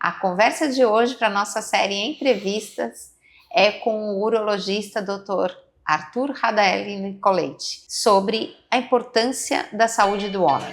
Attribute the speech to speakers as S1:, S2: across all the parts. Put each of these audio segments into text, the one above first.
S1: A conversa de hoje para nossa série Entrevistas é com o urologista Dr. Arthur Radaeli Nicoletti sobre a importância da saúde do homem.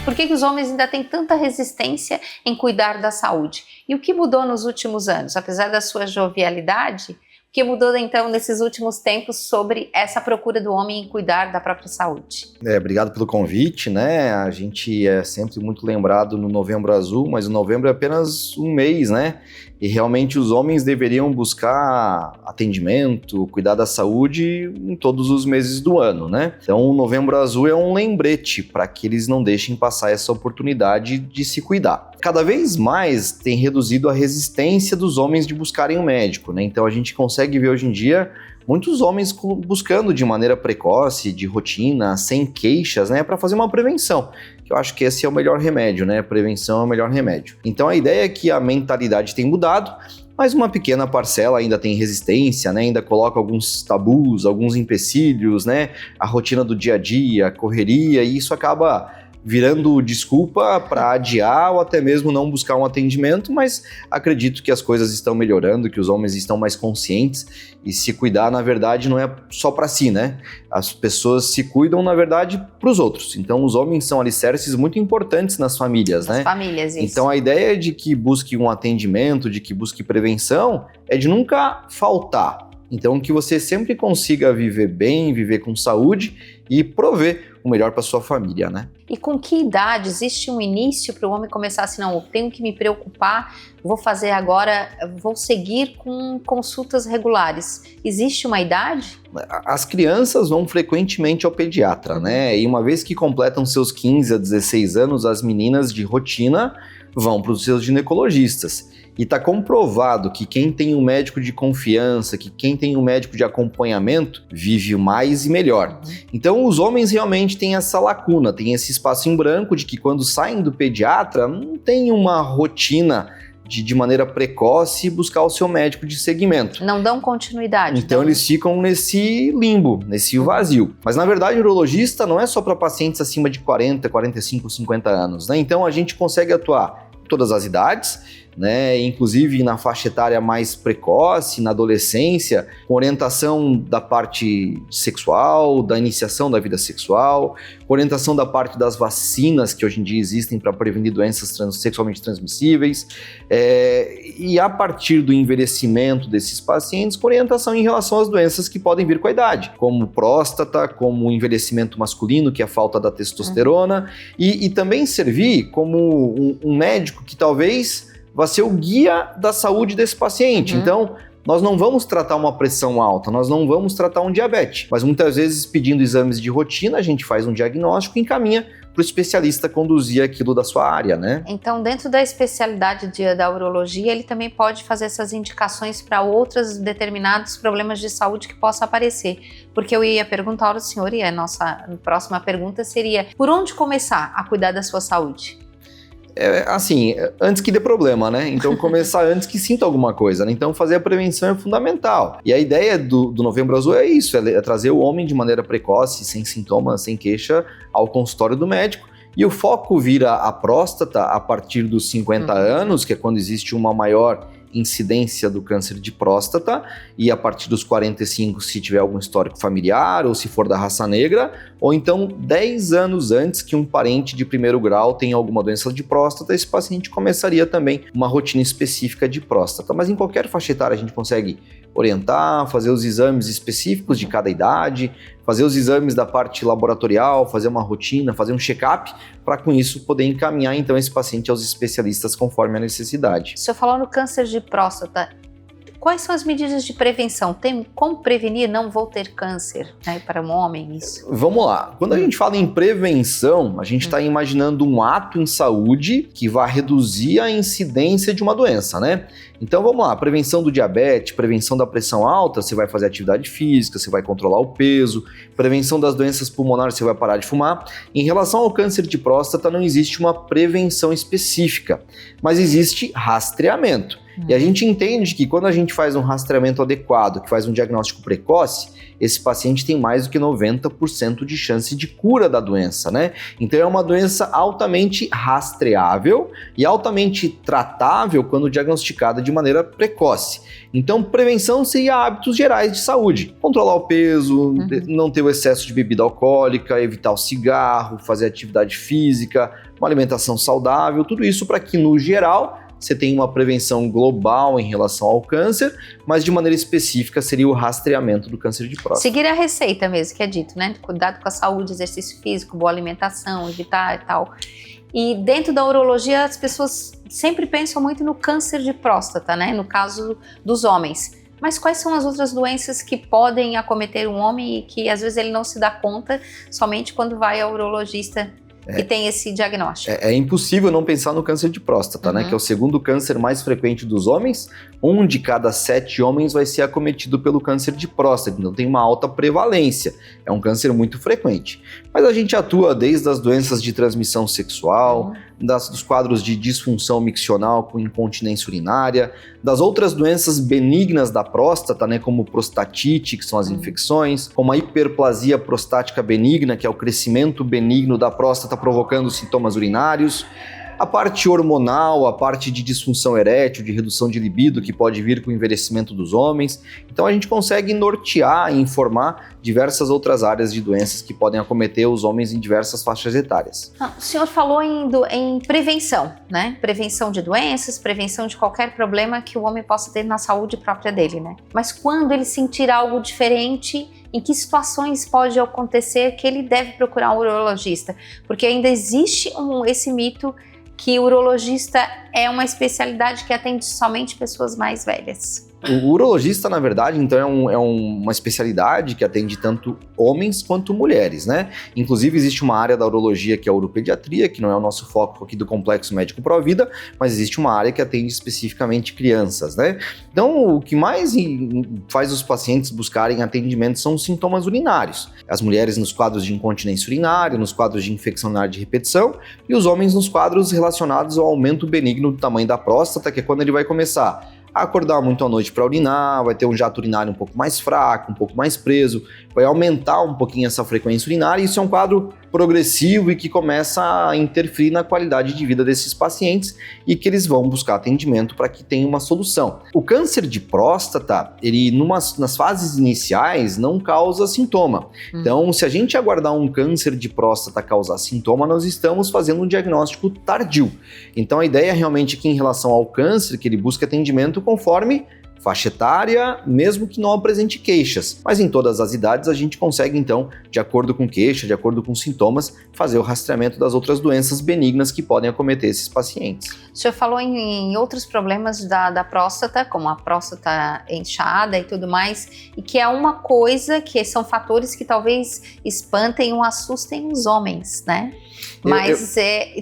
S1: Por que os homens ainda têm tanta resistência em cuidar da saúde? E o que mudou nos últimos anos? Apesar da sua jovialidade, o que mudou então nesses últimos tempos sobre essa procura do homem em cuidar da própria saúde?
S2: Obrigado pelo convite, né? A gente é sempre muito lembrado no Novembro Azul, mas o novembro é apenas um mês, né? E realmente os homens deveriam buscar atendimento, cuidar da saúde em todos os meses do ano, né? Então o Novembro Azul é um lembrete para que eles não deixem passar essa oportunidade de se cuidar. Cada vez mais tem reduzido a resistência dos homens de buscarem um médico, né? Então a gente consegue ver hoje em dia muitos homens buscando de maneira precoce, de rotina, sem queixas, né, para fazer uma prevenção. Que eu acho que esse é o melhor remédio, né? Prevenção é o melhor remédio. Então a ideia é que a mentalidade tem mudado, mas uma pequena parcela ainda tem resistência, né? Ainda coloca alguns tabus, alguns empecilhos, né? A rotina do dia a dia, a correria, e isso acaba virando desculpa para adiar ou até mesmo não buscar um atendimento, mas acredito que as coisas estão melhorando, que os homens estão mais conscientes e se cuidar, na verdade, não é só para si, né? As pessoas se cuidam, na verdade, para os outros. Então, os homens são alicerces muito importantes nas famílias, né?
S1: Nas famílias, isso.
S2: Então, a ideia de que busque um atendimento, de que busque prevenção, é de nunca faltar. Então, que você sempre consiga viver bem, viver com saúde e prover o melhor para sua família, né?
S1: E com que idade existe um início para o homem começar assim, não, eu tenho que me preocupar, vou fazer agora, vou seguir com consultas regulares. Existe uma idade?
S2: As crianças vão frequentemente ao pediatra, né? E uma vez que completam seus 15 a 16 anos, as meninas de rotina vão para os seus ginecologistas. E está comprovado que quem tem um médico de confiança, que quem tem um médico de acompanhamento, vive mais e melhor. Então os homens realmente têm essa lacuna, tem esse espaço em branco de que quando saem do pediatra, não tem uma rotina de maneira precoce buscar o seu médico de segmento.
S1: Não dão continuidade.
S2: Então eles ficam nesse limbo, nesse vazio. Mas na verdade o urologista não é só para pacientes acima de 40, 45, 50 anos, né? Então a gente consegue atuar em todas as idades, né, inclusive na faixa etária mais precoce, na adolescência, com orientação da parte sexual, da iniciação da vida sexual, com orientação da parte das vacinas que hoje em dia existem para prevenir doenças sexualmente transmissíveis, e a partir do envelhecimento desses pacientes, com orientação em relação às doenças que podem vir com a idade, como próstata, como o envelhecimento masculino, que é a falta da testosterona, e também servir como um médico que talvez vai ser o guia da saúde desse paciente. Então, nós não vamos tratar uma pressão alta, nós não vamos tratar um diabetes, mas muitas vezes pedindo exames de rotina, a gente faz um diagnóstico e encaminha para o especialista conduzir aquilo da sua área, né?
S1: Então, dentro da especialidade da urologia, ele também pode fazer essas indicações para outros determinados problemas de saúde que possam aparecer. Porque eu ia perguntar ao senhor, e a nossa próxima pergunta seria, por onde começar a cuidar da sua saúde?
S2: Assim, antes que dê problema, né? Então começar antes que sinta alguma coisa, né? Então fazer a prevenção é fundamental. E a ideia do Novembro Azul é isso, é trazer o homem de maneira precoce, sem sintomas, sem queixa, ao consultório do médico. E o foco vira a próstata a partir dos 50 anos, que é quando existe uma maior incidência do câncer de próstata, e a partir dos 45 se tiver algum histórico familiar ou se for da raça negra, ou então 10 anos antes que um parente de primeiro grau tenha alguma doença de próstata, esse paciente começaria também uma rotina específica de próstata. Mas em qualquer faixa etária a gente consegue orientar, fazer os exames específicos de cada idade, fazer os exames da parte laboratorial, fazer uma rotina, fazer um check-up, para com isso poder encaminhar então esse paciente aos especialistas conforme a necessidade.
S1: O senhor falou no câncer de próstata. Quais são as medidas de prevenção? Tem como prevenir não vou ter câncer, né, para um homem? Isso.
S2: Vamos lá. Quando a gente fala em prevenção, a gente está imaginando um ato em saúde que vai reduzir a incidência de uma doença, né? Então vamos lá, prevenção do diabetes, prevenção da pressão alta, você vai fazer atividade física, você vai controlar o peso, prevenção das doenças pulmonares, você vai parar de fumar. Em relação ao câncer de próstata, não existe uma prevenção específica, mas existe rastreamento. E a gente entende que quando a gente faz um rastreamento adequado, que faz um diagnóstico precoce, esse paciente tem mais do que 90% de chance de cura da doença, né? Então é uma doença altamente rastreável e altamente tratável quando diagnosticada de maneira precoce. Então, prevenção seria hábitos gerais de saúde. Controlar o peso, não ter o excesso de bebida alcoólica, evitar o cigarro, fazer atividade física, uma alimentação saudável, tudo isso para que, no geral, você tenha uma prevenção global em relação ao câncer, mas de maneira específica seria o rastreamento do câncer de próstata.
S1: Seguir a receita mesmo, que é dito, né? Cuidado com a saúde, exercício físico, boa alimentação, evitar e tal. E dentro da urologia, as pessoas sempre pensam muito no câncer de próstata, né? No caso dos homens. Mas quais são as outras doenças que podem acometer um homem e que às vezes ele não se dá conta somente quando vai ao urologista e tem esse diagnóstico?
S2: É impossível não pensar no câncer de próstata, né? Que é o segundo câncer mais frequente dos homens. 1 de cada 7 homens vai ser acometido pelo câncer de próstata, então tem uma alta prevalência. É um câncer muito frequente. Mas a gente atua desde as doenças de transmissão sexual, dos quadros de disfunção miccional com incontinência urinária, das outras doenças benignas da próstata, né, como prostatite, que são as infecções, como a hiperplasia prostática benigna, que é o crescimento benigno da próstata provocando sintomas urinários, a parte hormonal, a parte de disfunção erétil, de redução de libido, que pode vir com o envelhecimento dos homens. Então a gente consegue nortear e informar diversas outras áreas de doenças que podem acometer os homens em diversas faixas etárias.
S1: O senhor falou em prevenção, né? Prevenção de doenças, prevenção de qualquer problema que o homem possa ter na saúde própria dele, né? Mas quando ele sentir algo diferente, em que situações pode acontecer que ele deve procurar um urologista? Porque ainda existe esse mito que o urologista é uma especialidade que atende somente pessoas mais velhas.
S2: O urologista, na verdade, então é uma especialidade que atende tanto homens quanto mulheres, né? Inclusive, existe uma área da urologia que é a uropediatria, que não é o nosso foco aqui do Complexo Médico Provida, mas existe uma área que atende especificamente crianças, né? Então, o que mais faz os pacientes buscarem atendimento são os sintomas urinários. As mulheres nos quadros de incontinência urinária, nos quadros de infecção urinária de repetição, e os homens nos quadros relacionados ao aumento benigno do tamanho da próstata, que é quando ele vai começar a acordar muito à noite para urinar, vai ter um jato urinário um pouco mais fraco, um pouco mais preso, vai aumentar um pouquinho essa frequência urinária, e isso é um quadro progressivo e que começa a interferir na qualidade de vida desses pacientes e que eles vão buscar atendimento para que tenha uma solução. O câncer de próstata, ele nas fases iniciais não causa sintoma. Então, se a gente aguardar um câncer de próstata causar sintoma, nós estamos fazendo um diagnóstico tardio. Então, a ideia realmente é que em relação ao câncer, que ele busca atendimento conforme faixa etária, mesmo que não apresente queixas. Mas em todas as idades a gente consegue, então, de acordo com queixa, de acordo com sintomas, fazer o rastreamento das outras doenças benignas que podem acometer esses pacientes.
S1: O senhor falou em outros problemas da próstata, como a próstata inchada e tudo mais, e que é uma coisa que são fatores que talvez espantem ou assustem os homens, né? Mas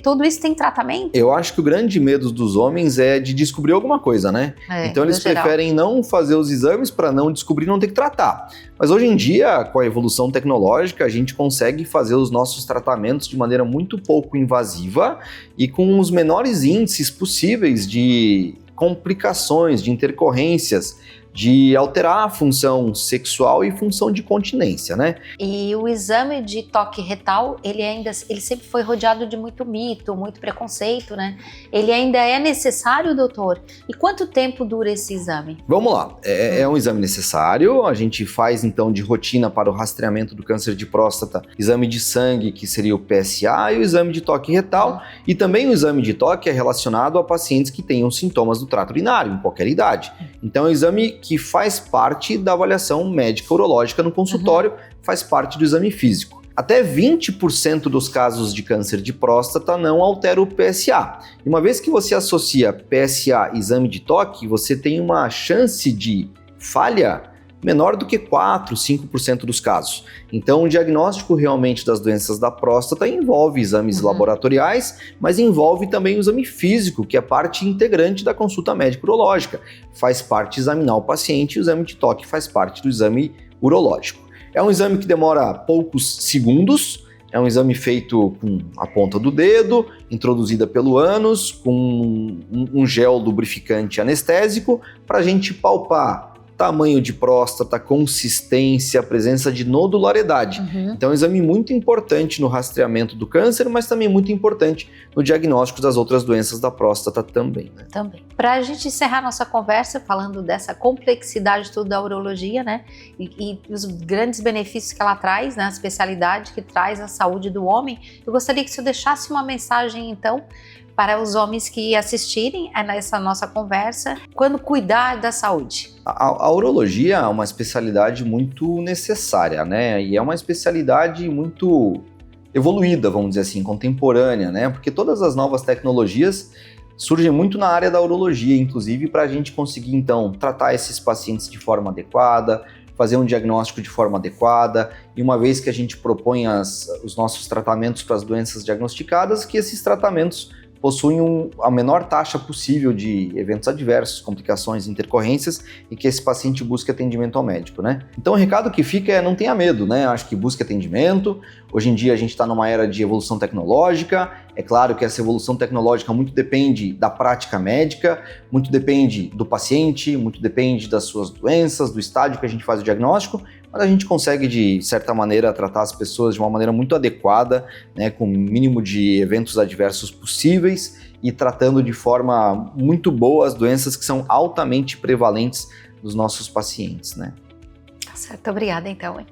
S1: tudo isso tem tratamento?
S2: Eu acho que o grande medo dos homens é de descobrir alguma coisa, né? Então eles preferem não fazer os exames para não descobrir, não ter que tratar. Mas hoje em dia, com a evolução tecnológica, a gente consegue fazer os nossos tratamentos de maneira muito pouco invasiva e com os menores índices possíveis de complicações, de intercorrências, de alterar a função sexual e função de continência, né?
S1: E o exame de toque retal, ele sempre foi rodeado de muito mito, muito preconceito, né? Ele ainda é necessário, doutor? E quanto tempo dura esse exame?
S2: Vamos lá, é um exame necessário, a gente faz então de rotina para o rastreamento do câncer de próstata, exame de sangue, que seria o PSA, e o exame de toque retal, e também o exame de toque é relacionado a pacientes que tenham sintomas do trato urinário, em qualquer idade. Então é um exame que faz parte da avaliação médica urológica no consultório, faz parte do exame físico. Até 20% dos casos de câncer de próstata não altera o PSA. E uma vez que você associa PSA e exame de toque, você tem uma chance de falha menor do que 4, 5% dos casos. Então, o diagnóstico realmente das doenças da próstata envolve exames laboratoriais, mas envolve também o exame físico, que é parte integrante da consulta médica urológica. Faz parte examinar o paciente e o exame de toque faz parte do exame urológico. É um exame que demora poucos segundos, É um exame feito com a ponta do dedo, introduzida pelo ânus, com um gel lubrificante anestésico, para a gente palpar tamanho de próstata, consistência, presença de nodularidade. Então é um exame muito importante no rastreamento do câncer, mas também muito importante no diagnóstico das outras doenças da próstata também. Né?
S1: Também. Para a gente encerrar nossa conversa falando dessa complexidade toda da urologia, né, e os grandes benefícios que ela traz, né, a especialidade que traz à saúde do homem, eu gostaria que você deixasse uma mensagem, então, para os homens que assistirem a essa nossa conversa, quando cuidar da saúde.
S2: A urologia é uma especialidade muito necessária, né? E é uma especialidade muito evoluída, vamos dizer assim, contemporânea, né? Porque todas as novas tecnologias surgem muito na área da urologia, inclusive para a gente conseguir, então, tratar esses pacientes de forma adequada, fazer um diagnóstico de forma adequada, e uma vez que a gente propõe os nossos tratamentos para as doenças diagnosticadas, que esses tratamentos possuem a menor taxa possível de eventos adversos, complicações, intercorrências, e que esse paciente busque atendimento ao médico, né? Então o recado que fica é não tenha medo, né? Acho que busque atendimento. Hoje em dia a gente está numa era de evolução tecnológica. É claro que essa evolução tecnológica muito depende da prática médica, muito depende do paciente, muito depende das suas doenças, do estágio que a gente faz o diagnóstico, mas a gente consegue, de certa maneira, tratar as pessoas de uma maneira muito adequada, né, com o mínimo de eventos adversos possíveis e tratando de forma muito boa as doenças que são altamente prevalentes dos nossos pacientes, né?
S1: Tá certo, obrigada então, hein?